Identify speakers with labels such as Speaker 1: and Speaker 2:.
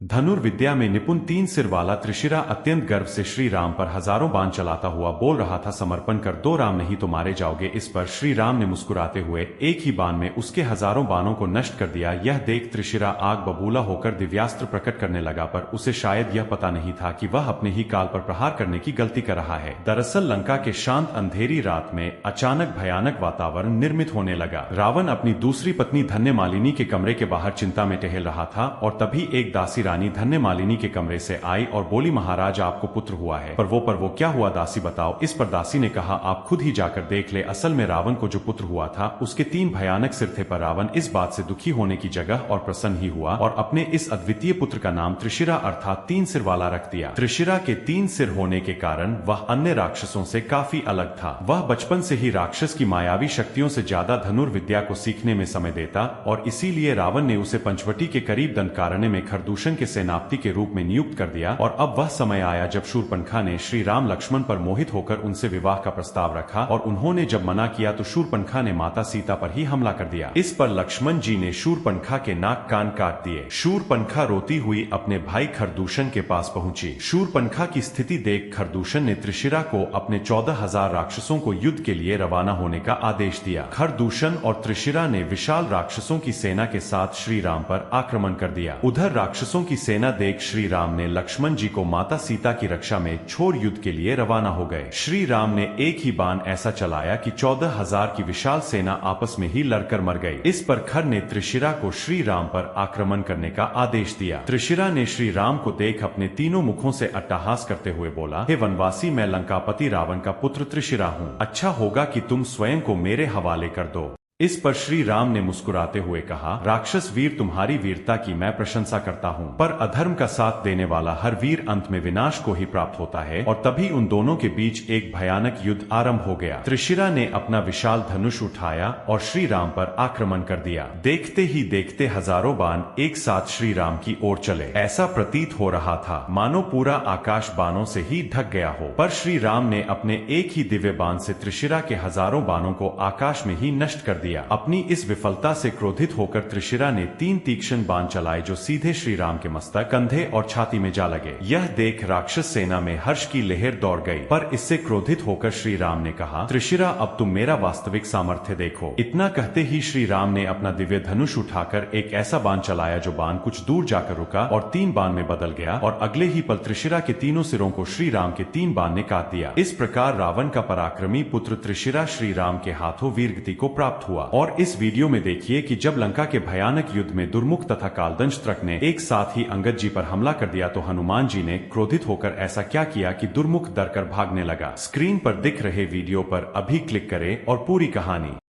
Speaker 1: धनुर्विद्या में निपुण तीन सिर वाला त्रिशिरा अत्यंत गर्व से श्री राम पर हजारों बाण चलाता हुआ बोल रहा था, समर्पण कर दो राम, नहीं तो मारे जाओगे। इस पर श्री राम ने मुस्कुराते हुए एक ही बाण में उसके हजारों बाणों को नष्ट कर दिया। यह देख त्रिशिरा आग बबूला होकर दिव्यास्त्र प्रकट करने लगा, पर उसे शायद यह पता नहीं था कि वह अपने ही काल पर प्रहार करने की गलती कर रहा है। दरअसल लंका के शांत अंधेरी रात में अचानक भयानक वातावरण निर्मित होने लगा। रावण अपनी दूसरी पत्नी धन्य मालिनी के कमरे के बाहर चिंता में टहल रहा था और तभी एक दासी रानी धन्य मालिनी के कमरे से आई और बोली, महाराज आपको पुत्र हुआ है। पर वो क्या हुआ दासी, बताओ। इस पर दासी ने कहा, आप खुद ही जाकर देख ले। असल में रावण को जो पुत्र हुआ था उसके तीन भयानक सिर थे, पर रावण इस बात से दुखी होने की जगह और प्रसन्न ही हुआ और अपने इस अद्वितीय पुत्र का नाम त्रिशिरा अर्थात तीन सिर वाला रख दिया। त्रिशिरा के तीन सिर होने के कारण वह अन्य राक्षसों से काफी अलग था। वह बचपन से ही राक्षस की मायावी शक्तियों से ज्यादा धनुर्विद्या को सीखने में समय देता और इसीलिए रावण ने उसे पंचवटी के करीब दंडकारण्य में खरदूषण के सेनापति के रूप में नियुक्त कर दिया। और अब वह समय आया जब शूरपणखा ने श्री राम लक्ष्मण पर मोहित होकर उनसे विवाह का प्रस्ताव रखा और उन्होंने जब मना किया तो शूरपणखा ने माता सीता पर ही हमला कर दिया। इस पर लक्ष्मण जी ने शूरपणखा के नाक कान काट दिए। शूरपणखा रोती हुई अपने भाई खरदूषण के पास पहुंची। शूरपणखा की स्थिति देख खरदूषण ने त्रिशिरा को अपने 14,000 राक्षसों को युद्ध के लिए रवाना होने का आदेश दिया। खरदूषण और त्रिशिरा ने विशाल राक्षसों की सेना के साथ श्री राम पर आक्रमण कर दिया। उधर राक्षसों की सेना देख श्री राम ने लक्ष्मण जी को माता सीता की रक्षा में छोड़ युद्ध के लिए रवाना हो गए। श्री राम ने एक ही बाण ऐसा चलाया कि 14,000 की विशाल सेना आपस में ही लड़कर मर गई। इस पर खर ने त्रिशिरा को श्री राम पर आक्रमण करने का आदेश दिया। त्रिशिरा ने श्री राम को देख अपने तीनों मुखों से अट्टहास करते हुए बोला, हे वनवासी, मैं लंकापति रावण का पुत्र त्रिशिरा हूँ। अच्छा होगा कि तुम स्वयं को मेरे हवाले कर दो। इस पर श्री राम ने मुस्कुराते हुए कहा, राक्षस वीर, तुम्हारी वीरता की मैं प्रशंसा करता हूँ, पर अधर्म का साथ देने वाला हर वीर अंत में विनाश को ही प्राप्त होता है। और तभी उन दोनों के बीच एक भयानक युद्ध आरंभ हो गया। त्रिशिरा ने अपना विशाल धनुष उठाया और श्री राम पर आक्रमण कर दिया। देखते ही देखते हजारों बाण एक साथ श्री राम की ओर चले। ऐसा प्रतीत हो रहा था मानो पूरा आकाश बाणों से ही ढक गया हो। पर श्री राम ने अपने एक ही दिव्य बाण से त्रिशिरा के हजारों बाणों को आकाश में ही नष्ट कर दिया। अपनी इस विफलता से क्रोधित होकर त्रिशिरा ने तीन तीक्ष्ण बाण चलाए जो सीधे श्री राम के मस्तक, कंधे और छाती में जा लगे। यह देख राक्षस सेना में हर्ष की लहर दौड़ गई, पर इससे क्रोधित होकर श्री राम ने कहा, त्रिशिरा, अब तुम मेरा वास्तविक सामर्थ्य देखो। इतना कहते ही श्री राम ने अपना दिव्य धनुष उठाकर एक ऐसा बाण चलाया जो बाण कुछ दूर जाकर रुका और तीन बाण में बदल गया और अगले ही पल त्रिशिरा के तीनों सिरों को श्री राम के तीन बाण ने काट दिया। इस प्रकार रावण का पराक्रमी पुत्र त्रिशिरा श्री राम के हाथों वीरगति को प्राप्त हुआ। और इस वीडियो में देखिए कि जब लंका के भयानक युद्ध में दुर्मुख तथा कालदंश त्रक ने एक साथ ही अंगद जी पर हमला कर दिया तो हनुमान जी ने क्रोधित होकर ऐसा क्या किया कि दुर्मुख डरकर भागने लगा। स्क्रीन पर दिख रहे वीडियो पर अभी क्लिक करें और पूरी कहानी